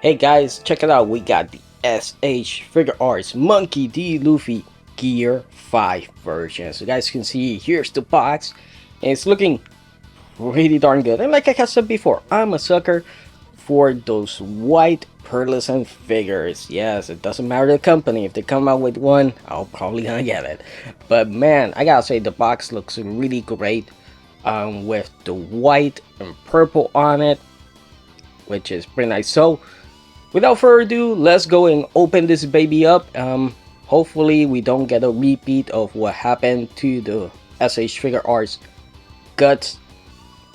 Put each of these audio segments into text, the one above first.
Hey guys, check it out. We got the S.H.Figuarts Monkey.D.Luffy Gear 5 version. So guys can see, here's the box. And it's looking really darn good. And like I have said before, I'm a sucker for those white pearlescent figures. Yes, it doesn't matter the company. If they come out with one, I'll probably gonna get it. But man, I gotta say the box looks really great. With the white and purple on it, which is pretty nice. So without further ado, let's go and open this baby up. Hopefully we don't get a repeat of what happened to the S.H.Figuarts Guts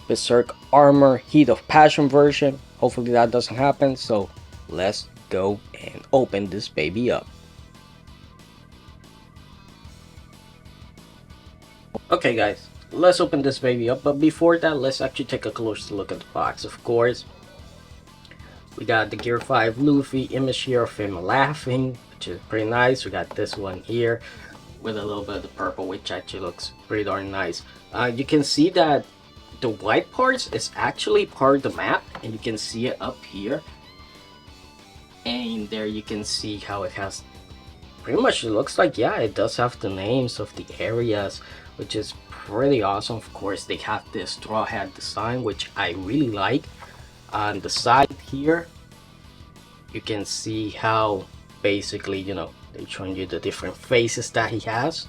Berserk Armor Heat of Passion version. Hopefully that doesn't happen. So let's go and open this baby up. Okay guys, let's open this baby up. But before that, let's actually take a closer look at the box. Of course, we got the Gear 5 Luffy image here of him laughing, which is pretty nice. We got this one here with a little bit of the purple, which actually looks pretty darn nice. You can see that the white parts is actually part of the map, and you can see it up here. And there you can see how it has pretty much, it looks like, yeah, it does have the names of the areas, which is pretty awesome. Of course, they have this straw hat design, which I really like. On the side here, you can see how basically, they're showing you the different faces that he has.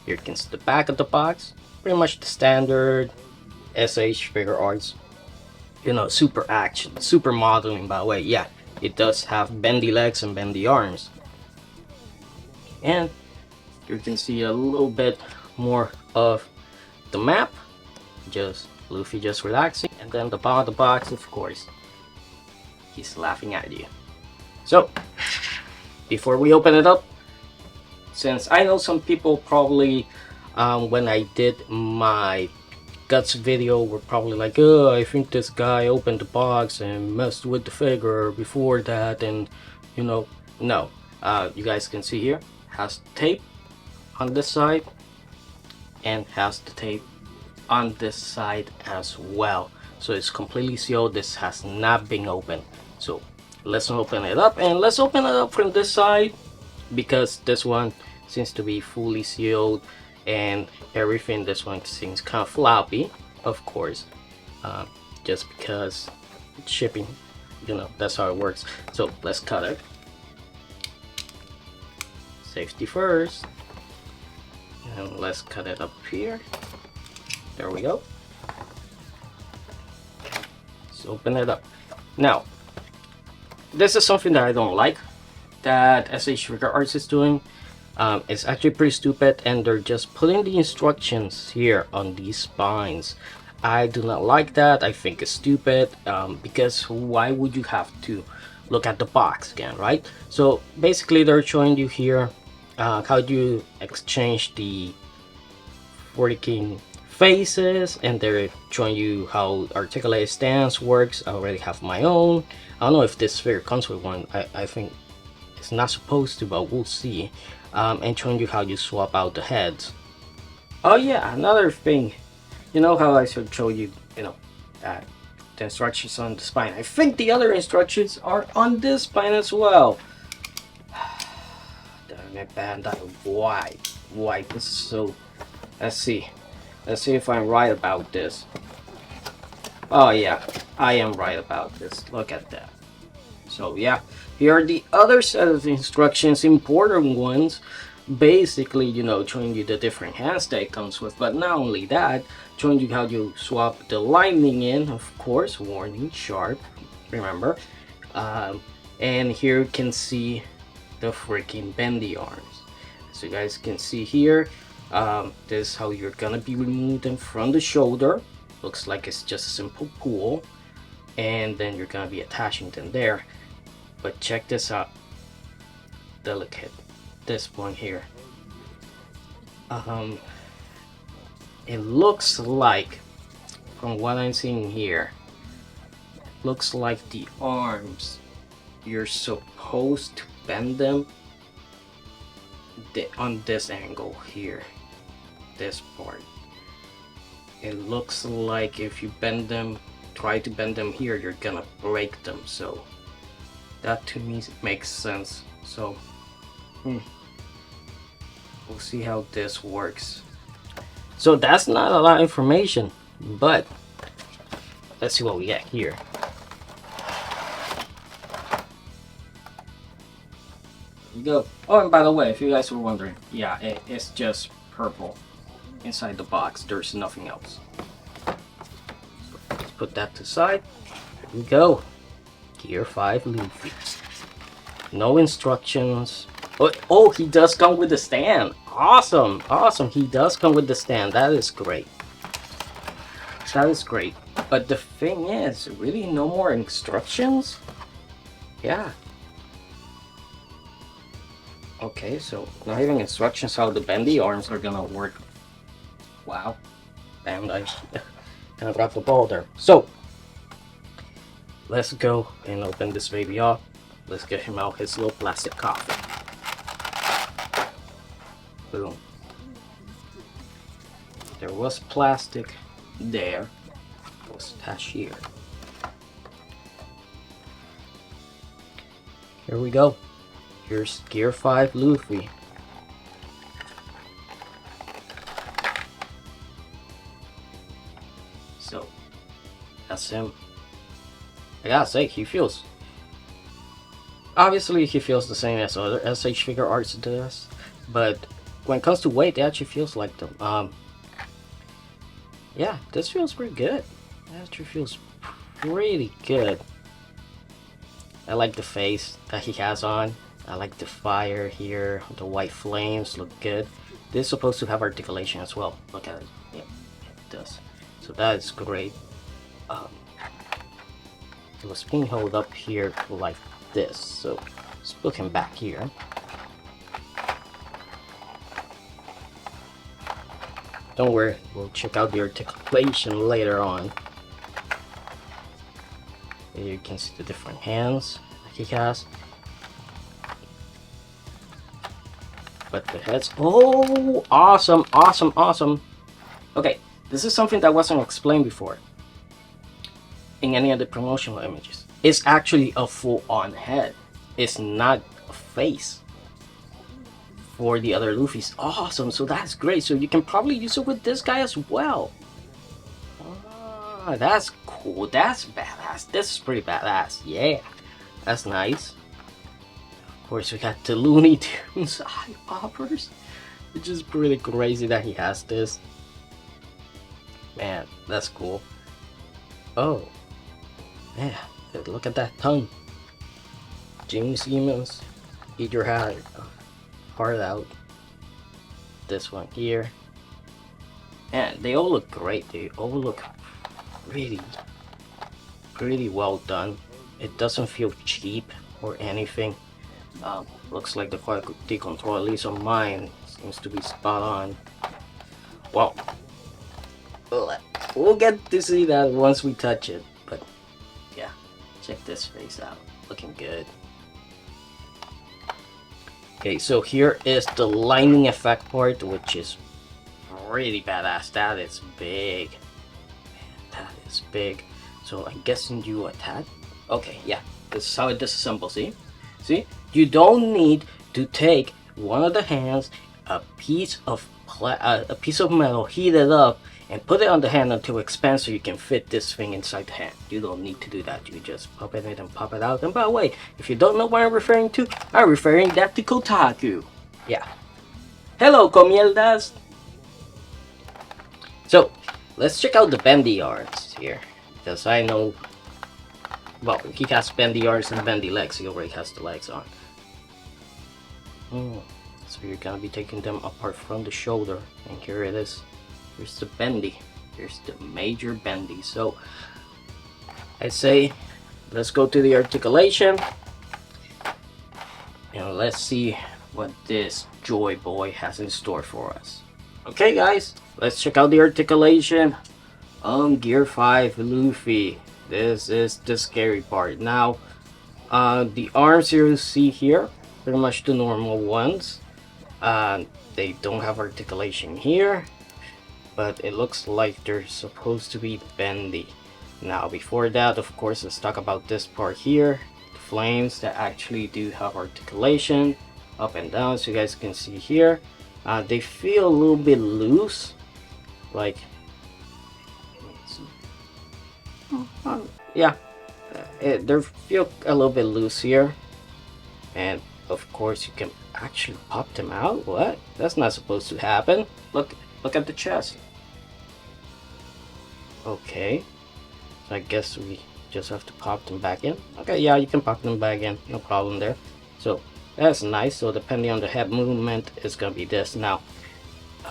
Here you can see the back of the box, pretty much the standard S.H.Figuarts, super action, super modeling. By the way, yeah, it does have bendy legs and bendy arms. And you can see a little bit more of the map, just Luffy just relaxing. And then the bottom of the box, of course, he's laughing at you. So before we open it up, since I know some people probably when I did my guts video were probably like, oh, I think this guy opened the box and messed with the figure before that, and no, you guys can see here, has tape on this side and has the tape on this side as well. So it's completely sealed. This has not been opened. So let's open it up, and let's open it up from this side, because this one seems to be fully sealed and everything. This one seems kind of floppy, of course, just because it's shipping, that's how it works. So let's cut it. Safety first, and let's cut it up here. There we go. Let's open it up. Now, this is something that I don't like that S.H.Figuarts is doing. It's actually pretty stupid, and they're just putting the instructions here on these spines. I do not like that. I think it's stupid, because why would you have to look at the box again, right? So basically they're showing you here how you exchange the freaking faces, and they're showing you how articulated stance works. I already have my own. I don't know if this figure comes with one. I think it's not supposed to, but we'll see. And showing you how you swap out the heads. Oh yeah, another thing, how I should show you, the instructions on the spine. I think the other instructions are on this spine as well. Damn it, Bandai, why this is so. Let's see if I'm right about this. Oh yeah, I am right about this. Look at that. So yeah, here are the other set of instructions, important ones, basically, showing you the different hands that it comes with. But not only that, showing you how you swap the lightning in, of course, warning, sharp, remember. And here you can see the freaking bendy arms. So you guys can see here, this is how you're gonna be removing them from the shoulder. Looks like it's just a simple pull, and then you're gonna be attaching them there. But check this out, delicate, this one here. It looks like, from what I'm seeing here, looks like the arms, you're supposed to bend them on this angle here, this part. It looks like if you bend them, try to bend them here, you're gonna break them. So That to me makes sense. So we'll see how this works. So that's not a lot of information, but let's see what we get here. There you go. Oh, and by the way, if you guys were wondering, yeah, it's just purple inside the box. There's nothing else. So let's put that to the side. There we go. Gear 5 Luffy. No instructions. Oh, he does come with the stand. Awesome, awesome. He does come with the stand. That is great. That is great. But the thing is, really no more instructions? Yeah. Okay, so not even instructions how the bendy arms are gonna work. Wow. Damn, I kind of dropped the ball there. So, let's go and open this baby up. Let's get him out his little plastic coffin. Boom. There was plastic there. It was attached here. Here we go. Here's Gear 5 Luffy. So, that's him. I gotta say, he feels... Obviously, he feels the same as other S.H.Figuarts does, but when it comes to weight, it actually feels like them. Yeah, this feels pretty good. It actually feels pretty good. I like the face that he has on. I like the fire here. The white flames look good. This is supposed to have articulation as well. Look at it. Yeah, it does. So that is great. It was being held up here like this. So let's put him back here. Don't worry, we'll check out the articulation later on. Here you can see the different hands that he has. But the heads, oh, awesome, awesome, awesome. Okay, this is something that wasn't explained before in any of the promotional images. It's actually a full-on head. It's not a face for the other Luffy's. Awesome, so that's great. So you can probably use it with this guy as well. Ah, that's cool. That's badass. This is pretty badass. Yeah, that's nice. Of course, we got the Looney Tunes eye poppers, which is pretty crazy that he has this. Man, that's cool. Oh, man, look at that tongue. James Siemens, eat your heart out. This one here. And they all look great. They all look pretty well done. It doesn't feel cheap or anything. Looks like the quality control, at least on mine, seems to be spot on. Well, we'll get to see that once we touch it, but yeah, check this face out, looking good. Okay, so here is the lightning effect part, which is pretty badass. That is big. Man, that is big. So I'm guessing you attack. Okay, yeah, this is how it disassembles. See, you don't need to take one of the hands, a piece of metal, heat it up, and put it on the hand until it expands so you can fit this thing inside the hand. You don't need to do that. You just pop it in and pop it out. And by the way, if you don't know what I'm referring to, I'm referring that to Kotaku. Yeah. Hello, comierdas. So, let's check out the bendy arms here, because I know, well, he has bendy arms and bendy legs. He already has the legs on. So you're gonna be taking them apart from the shoulder, and here it is. Here's the bendy. Here's the major bendy. So I say let's go to the articulation and let's see what this Joy Boy has in store for us. Okay guys, let's check out the articulation on Gear 5 Luffy. This is the scary part. Now the arms you see here, pretty much the normal ones. They don't have articulation here, but it looks like they're supposed to be bendy. Now before that, of course, let's talk about this part here, the flames that actually do have articulation up and down, so you guys can see here. They feel a little bit loose, like, yeah, they feel a little bit loose here. And of course you can actually pop them out. What? That's not supposed to happen. Look at the chest. Okay, so I guess we just have to pop them back in. Okay, yeah, you can pop them back in, no problem there. So that's nice. So depending on the head movement, it's gonna be this. Now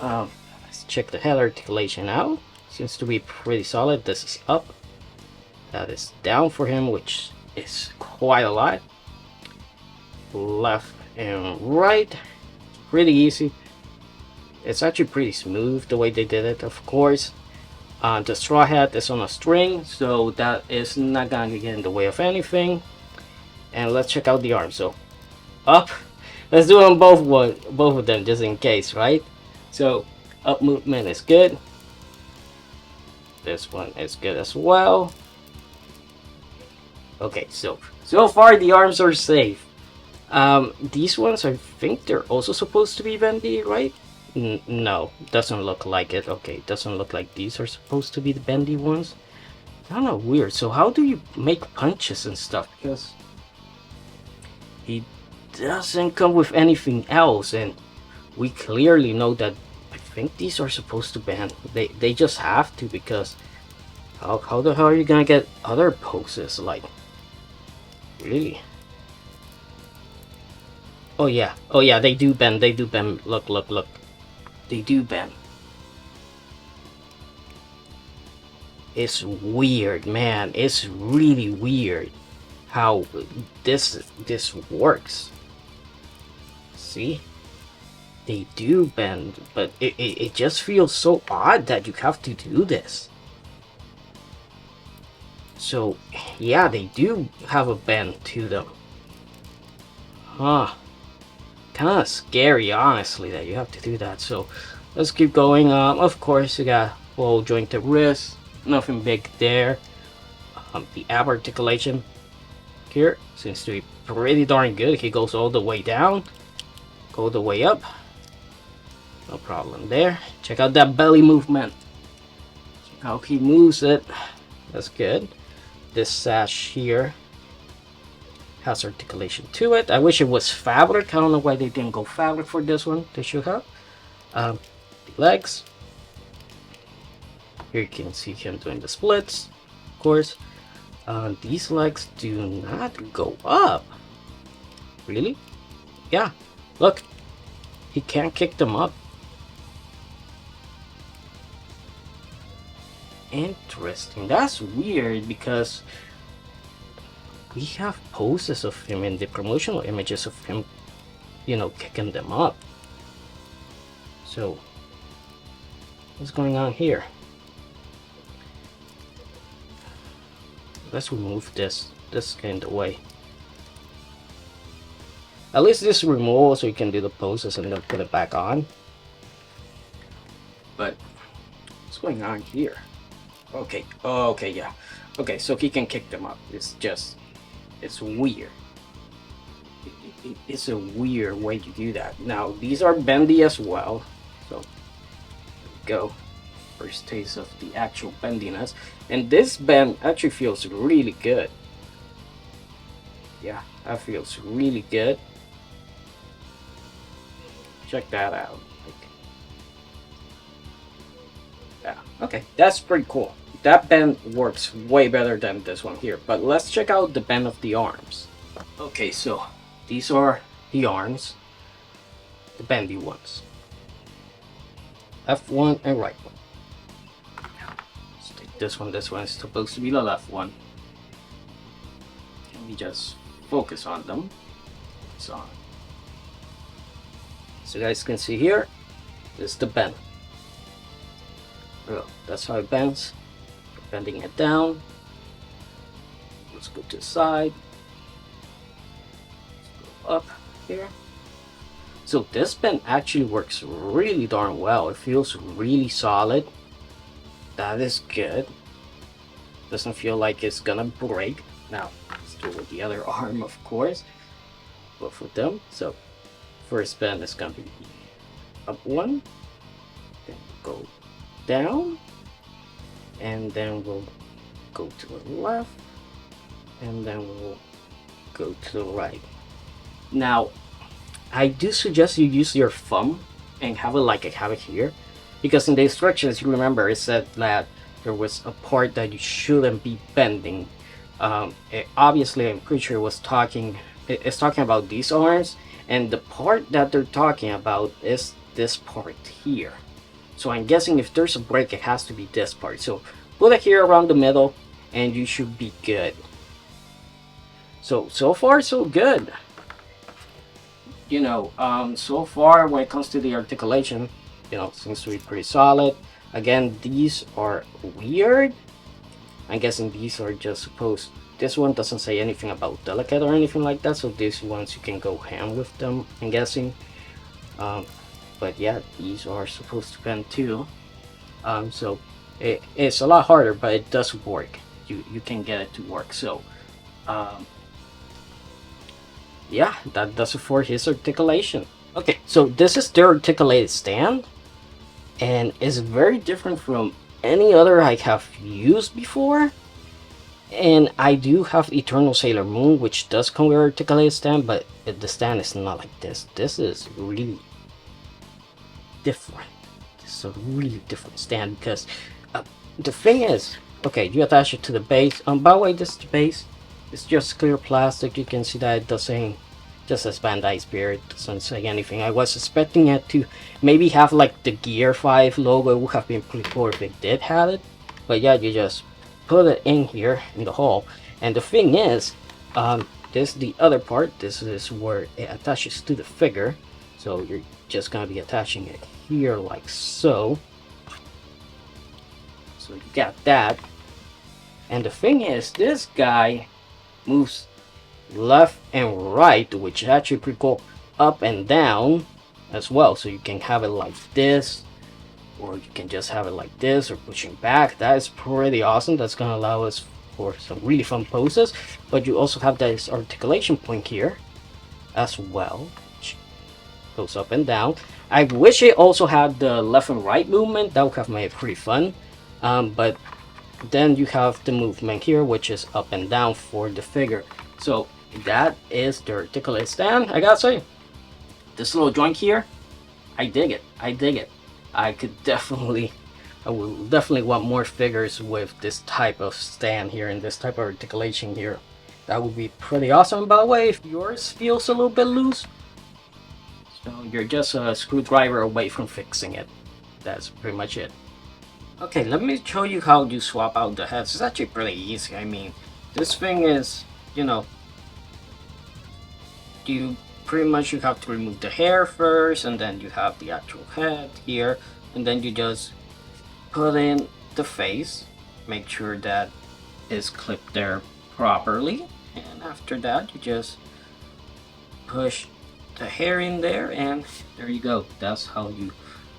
let's check the head articulation out. Seems to be pretty solid. This is up, that is down for him, which is quite a lot. Left and right, pretty easy. It's actually pretty smooth the way they did it. Of course, the straw hat is on a string, so that is not gonna get in the way of anything. And let's check out the arms. So up, let's do them both of them just in case, right? So up movement is good. This one is good as well. Okay, so far the arms are safe. These ones, I think they're also supposed to be bendy, right? No, doesn't look like it. Okay, doesn't look like these are supposed to be the bendy ones. Kind of weird. So how do you make punches and stuff? Because he doesn't come with anything else, and we clearly know that I think these are supposed to bend. They just have to, because how the hell are you gonna get other poses? Like, really? Oh yeah, they do bend, look, they do bend. It's weird, man, it's really weird how this works. See? They do bend, but it just feels so odd that you have to do this. So, yeah, they do have a bend to them. Huh. Kind of scary, honestly, that you have to do that. So let's keep going. Of course, you got full jointed wrist, nothing big there. The ab articulation here seems to be pretty darn good. He goes all the way down, go the way up, no problem there. Check out that belly movement, check how he moves it. That's good. This sash here has articulation to it. I wish it was fabric. I don't know why they didn't go fabric for this one. They should have. The legs. Here you can see him doing the splits, of course. These legs do not go up. Really? Yeah. Look. He can't kick them up. Interesting. That's weird, because we have poses of him in the promotional images of him, you know, kicking them up. So what's going on here? Let's remove this in the way. At least this is removable, so you can do the poses and then put it back on. But what's going on here? Okay, yeah. Okay, so he can kick them up. It's weird. It's a weird way to do that. Now, these are bendy as well. So, there we go. First taste of the actual bendiness. And this bend actually feels really good. Yeah, that feels really good. Check that out. Yeah, okay, that's pretty cool. That bend works way better than this one here. But let's check out the bend of the arms. Okay, so these are the arms, the bendy ones. Left one and right one. Let's take this one. This one is supposed to be the left one. Let me just focus on them. So you guys can see here, this is the bend. Oh, that's how it bends. Bending it down. Let's go to the side. Let's go up here. So this bend actually works really darn well. It feels really solid. That is good. Doesn't feel like it's gonna break. Now, let's to the other arm, of course, both of them. So first bend is gonna be up one, then go down, and then we'll go to the left, and then we'll go to the right. Now I do suggest you use your thumb and have it like I have it here, because in the instructions, you remember, it said that there was a part that you shouldn't be bending. Obviously, I'm pretty sure it's talking about these arms, and the part that they're talking about is this part here. So I'm guessing if there's a break, it has to be this part. So put it here around the middle, and you should be good. So far so good. You know, so far when it comes to the articulation, you know, seems to be pretty solid. Again, these are weird. I'm guessing these are just supposed, this one doesn't say anything about delicate or anything like that, so these ones you can go ham with them, I'm guessing. But yeah, these are supposed to bend too. So it's a lot harder, but it does work. You can get it to work. So yeah, that does it for his articulation. Okay, so this is the articulated stand, and it's very different from any other I have used before. And I do have Eternal Sailor Moon, which does come with articulated stand, but the stand is not like this. This is really different. This is a really different stand, because the thing is, okay, you attach it to the base. By the way, this is the base. It's just clear plastic. You can see that it doesn't, just as Bandai Spirit, doesn't say anything. I was expecting it to maybe have like the Gear5 logo. It would have been pretty cool if it did have it. But yeah, you just put it in here in the hole. And the thing is, this is the other part. This is where it attaches to the figure. So you're just gonna be attaching it here like so. So you got that. And the thing is, this guy moves left and right, which is actually pretty cool, up and down as well. So you can have it like this, or you can just have it like this, or pushing back. That is pretty awesome. That's gonna allow us for some really fun poses. But you also have this articulation point here as well, which goes up and down. I wish it also had the left and right movement. That would have made it pretty fun. But then you have the movement here, which is up and down for the figure. So that is the articulated stand. I gotta say, this little joint here, I dig it. I dig it. I will definitely want more figures with this type of stand here and this type of articulation here. That would be pretty awesome. By the way, if yours feels a little bit loose, so you're just a screwdriver away from fixing it. That's pretty much it. Okay, let me show you how you swap out the heads. It's actually pretty easy. I mean, this thing is, you know, you pretty much you have to remove the hair first, and then you have the actual head here, and then you just put in the face, make sure that it's clipped there properly, and after that you just push the hair in there, and there you go. That's how you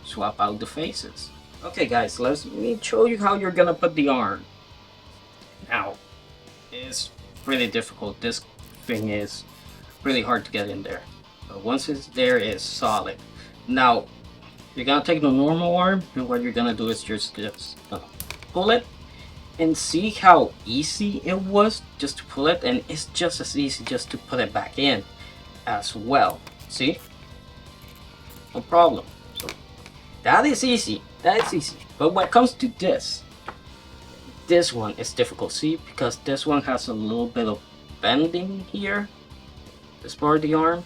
swap out the faces. Okay guys, let me show you how you're gonna put the arm. Now, it's really difficult. This thing is really hard to get in there. But once it's there, it's solid. Now, you're gonna take the normal arm, and what you're gonna do is just pull it, and see how easy it was just to pull it, and it's just as easy just to put it back in as well. See? No problem. So that is easy. That is easy. But when it comes to this one is difficult. See, because this one has a little bit of bending here, this part of the arm,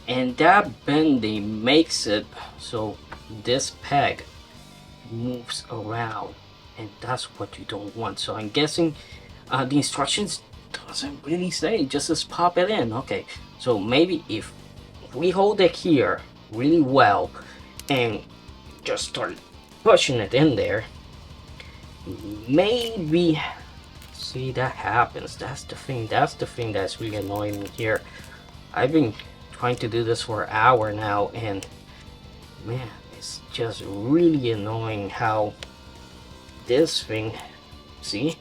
and that bending makes it so this peg moves around, and that's what you don't want. So I'm guessing the instructions doesn't really say, just pop it in. Okay, so maybe if we hold it here really well and just start pushing it in there, maybe, see, that happens. That's the thing that's really annoying me here. I've been trying to do this for an hour now, and man, it's just really annoying how this thing, see,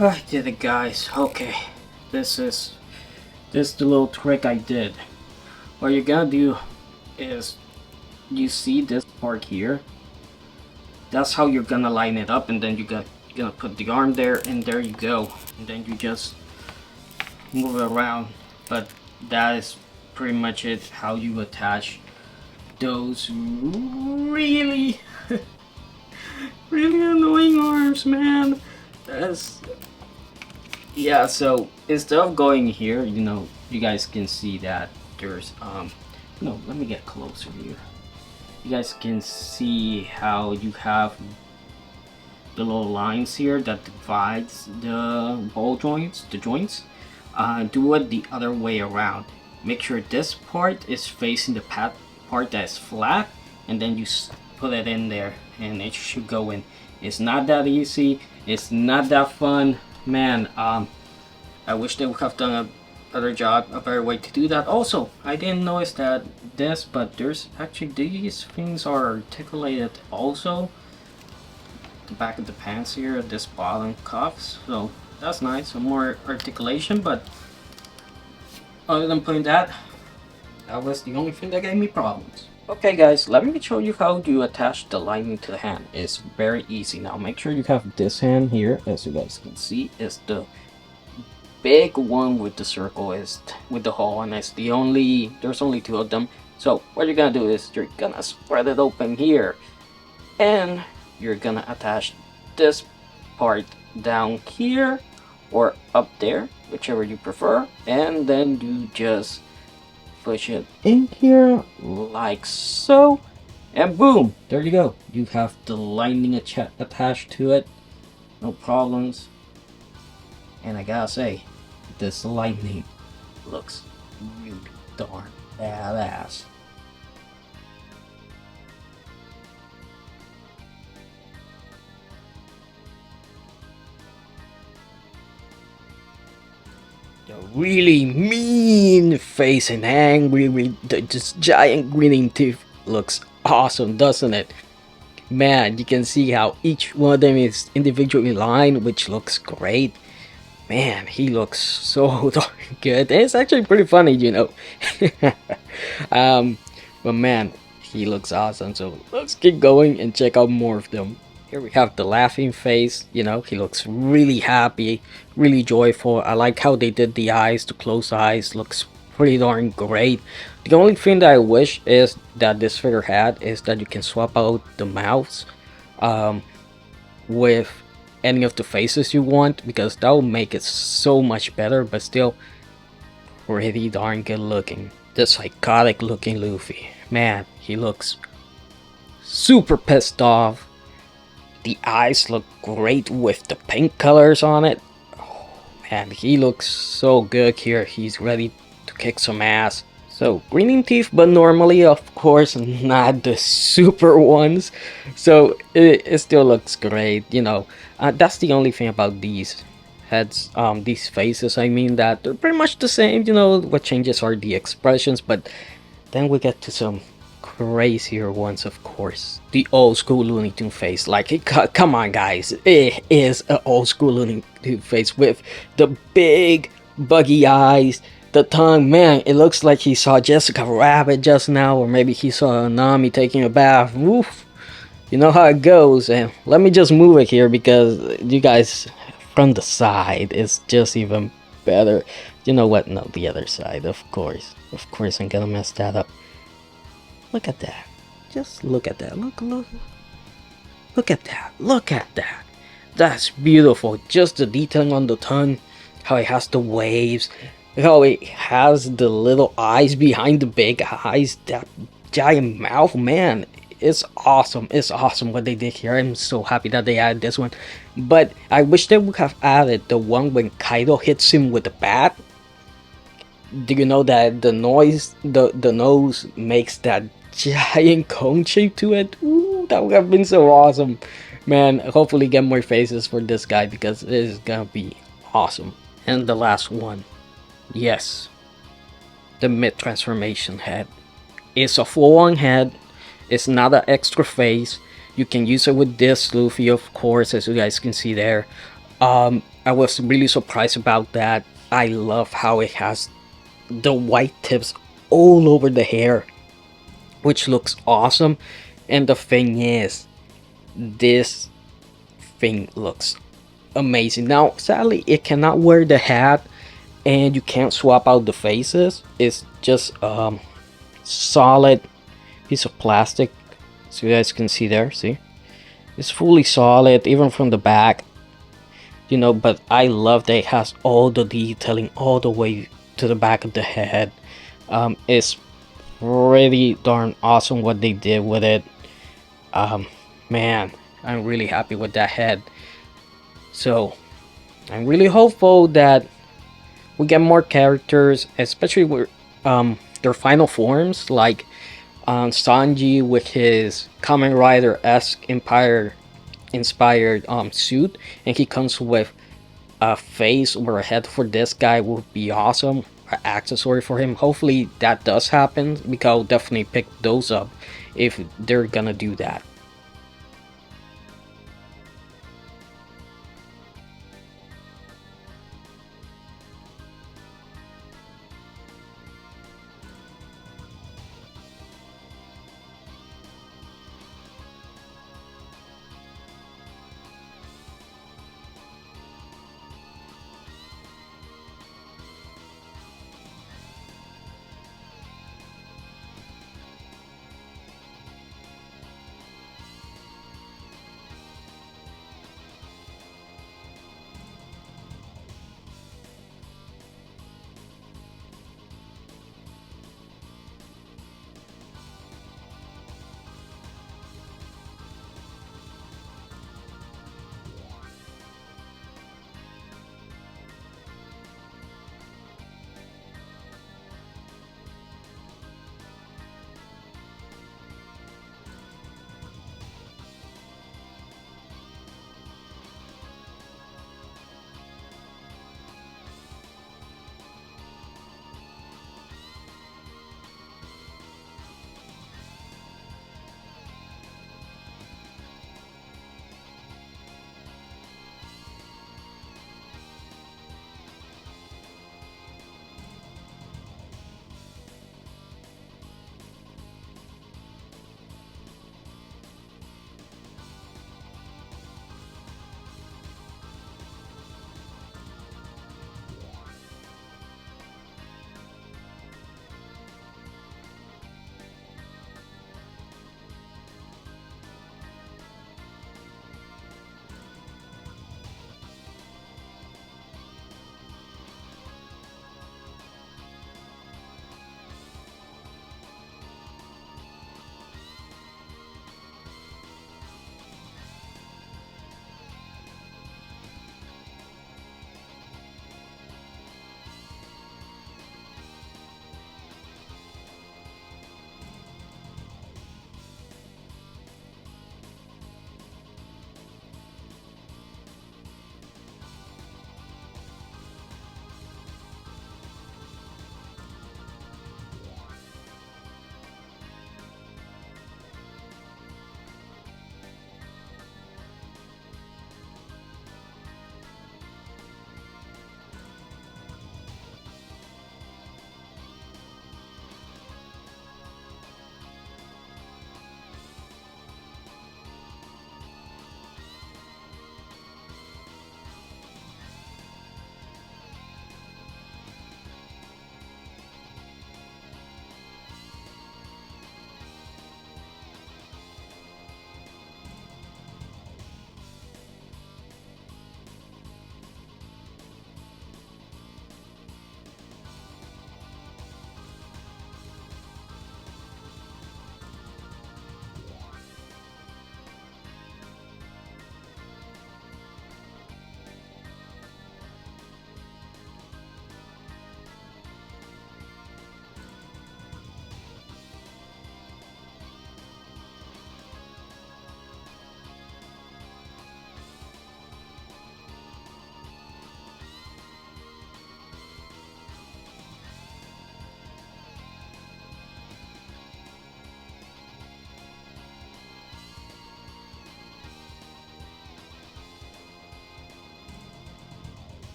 I did it, guys. Okay, this is the little trick I did. What you're gonna do is, you see this part here? That's how you're gonna line it up, and then you're gonna put the arm there, and there you go. And then you just move it around. But that is pretty much it, how you attach those really really annoying arms, man. That's, yeah. So instead of going here, you know, you guys can see that there's no, let me get closer here. You guys can see how you have the little lines here that divides the ball joints, the joints. Do it the other way around. Make sure this part is facing the part that is flat, and then you put it in there, and it should go in. It's not that easy. It's not that fun, man. I wish they would have done a better job, a better way to do that. Also, I didn't notice that but there's actually, these things are articulated also. The back of the pants here, this bottom cuffs, so that's nice, some more articulation. But other than putting that was the only thing that gave me problems. Okay guys, let me show you how to attach the lining to the hand. It's very easy. Now make sure you have this hand here, as you guys can see, is the big one with the circle, is with the hole, and it's the only, there's only two of them. So what you're gonna do is you're gonna spread it open here, and you're gonna attach this part down here or up there, whichever you prefer, and then you just push it in here like so, and boom, there you go. You have the lining attached to it, no problems. And I gotta say, this lining looks really darn badass. The really mean face and angry with this giant grinning teeth looks awesome, doesn't it? Man, you can see how each one of them is individually lined, which looks great. Man, he looks so darn good. It's actually pretty funny, you know. But man, he looks awesome. So let's keep going and check out more of them. Here we have the laughing face. You know, he looks really happy, really joyful. I like how they did the eyes, the closed eyes. Looks pretty darn great. The only thing that I wish is that this figure had is that you can swap out the mouths with any of the faces you want, because that will make it so much better. But still pretty darn good looking. The psychotic looking Luffy, man, he looks super pissed off. The eyes look great with the pink colors on it. Oh man, he looks so good here. He's ready to kick some ass. So grinning teeth, but normally, of course, not the super ones. So it still looks great, you know. That's the only thing about these heads, these faces, I mean, that they're pretty much the same. You know, what changes are the expressions. But then we get to some crazier ones, of course. The old school Looney Tune face. Like, come on guys, it is an old school Looney Tune face with the big buggy eyes, the tongue. Man, it looks like he saw Jessica Rabbit just now, or maybe he saw Nami taking a bath. Woof. You know how it goes. And let me just move it here, because you guys, from the side, it's just even better. You know what? No, the other side, of course. Of course I'm gonna mess that up. Look at that. Just look at that. Look at that. Look at that. That's beautiful. Just the detailing on the tongue. How it has the waves. How it has the little eyes behind the big eyes. That giant mouth. Man, it's awesome. It's awesome what they did here. I'm so happy that they added this one. But I wish they would have added the one when Kaido hits him with the bat. Do you know that the noise, the nose makes that giant cone shape to it? Ooh, that would have been so awesome. Man, hopefully get more faces for this guy, because it is gonna be awesome. And the last one, yes, the mid transformation head. It's a full-on head. It's not an extra face. You can use it with this Luffy, of course, as you guys can see there. I was really surprised about that. I love how it has the white tips all over the hair, which looks awesome. And the thing is, this thing looks amazing. Now, sadly, it cannot wear the hat, and you can't swap out the faces. It's just solid piece of plastic, so you guys can see there. See, it's fully solid, even from the back. You know, but I love that it has all the detailing all the way to the back of the head. It's pretty darn awesome what they did with it. Man, I'm really happy with that head. So I'm really hopeful that we get more characters, especially with their final forms, like Sanji with his Kamen Rider-esque Empire inspired suit, and he comes with a face or a head for this guy would be awesome. An accessory for him. Hopefully that does happen, because I'll definitely pick those up if they're gonna do that.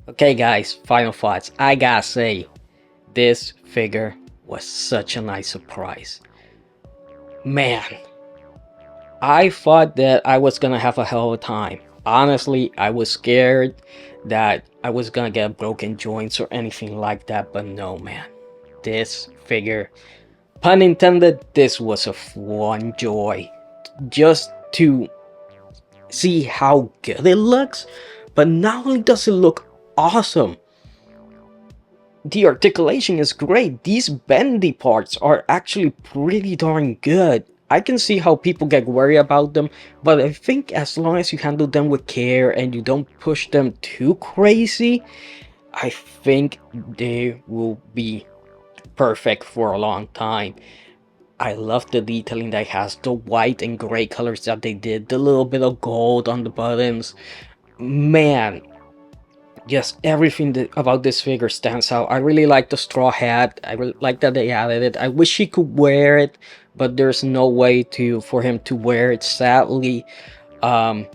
Okay guys, final thoughts. I gotta say, this figure was such a nice surprise. Man, I thought that I was gonna have a hell of a time. Honestly, I was scared that I was gonna get broken joints or anything like that, but no man. This figure, pun intended, this was a fun joy. Just to see how good it looks, but not only does it look awesome, the articulation is great. These bendy parts are actually pretty darn good. I can see how people get worried about them, but I think as long as you handle them with care and you don't push them too crazy, I think they will be perfect for a long time. I love the detailing that has, the white and gray colors that they did, the little bit of gold on the buttons. Man, just everything about this figure stands out. I really like the straw hat. I really like that they added it. I wish he could wear it, but there's no way for him to wear it, sadly. Man,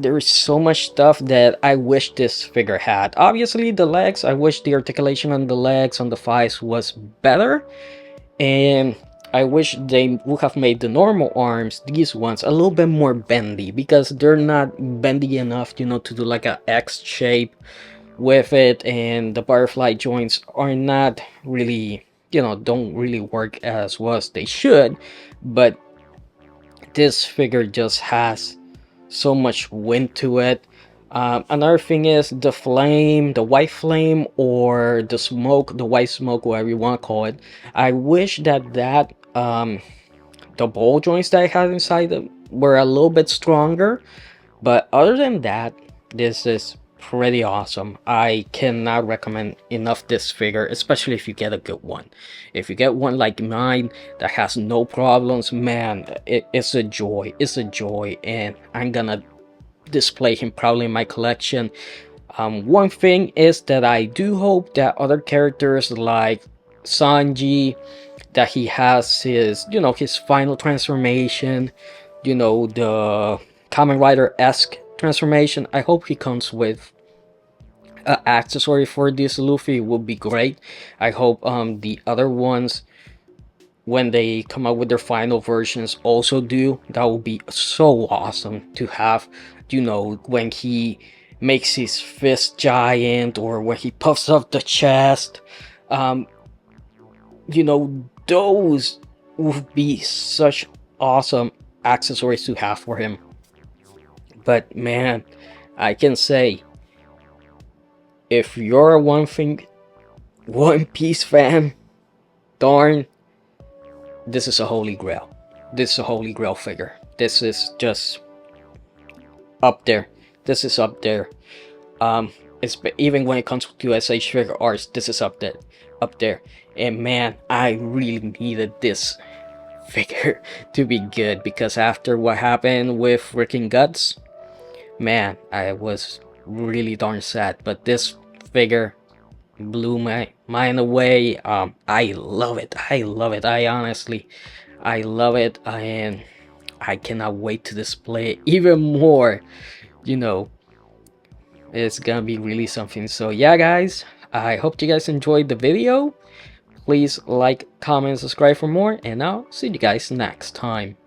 there's so much stuff that I wish this figure had. Obviously, the legs, I wish the articulation on the legs, on the thighs was better. And I wish they would have made the normal arms, these ones, a little bit more bendy, because they're not bendy enough, you know, to do like a X shape with it, and the butterfly joints are not really, you know, don't really work as well as they should. But this figure just has so much wind to it. Another thing is the flame, the white flame, or the smoke, the white smoke, whatever you want to call it. I wish that the ball joints that I had inside them were a little bit stronger, but other than that, this is pretty awesome. I cannot recommend enough this figure, especially if you get a good one. If you get one like mine that has no problems, man, it's a joy. It's a joy, and I'm gonna display him proudly in my collection. One thing is that I do hope that other characters like Sanji, that he has his, you know, his final transformation, you know, the Kamen Rider-esque transformation. I hope he comes with an accessory for this Luffy. It would be great. I hope the other ones, when they come out with their final versions, also do. That would be so awesome to have, you know, when he makes his fist giant, or when he puffs up the chest. You know, those would be such awesome accessories to have for him. But man, I can say, if you're a One Piece fan, darn, this is a holy grail. This is a holy grail figure. This is just up there. This is up there. It's even when it comes to S.H.Figuarts, this is up there. And man, I really needed this figure to be good, because after what happened with freaking Guts, man, I was really darn sad. But this figure blew my mind away. I love it. I love it. I love it, and I cannot wait to display it even more. You know, it's gonna be really something. So yeah guys, I hope you guys enjoyed the video. Please like, comment, subscribe for more, and I'll see you guys next time.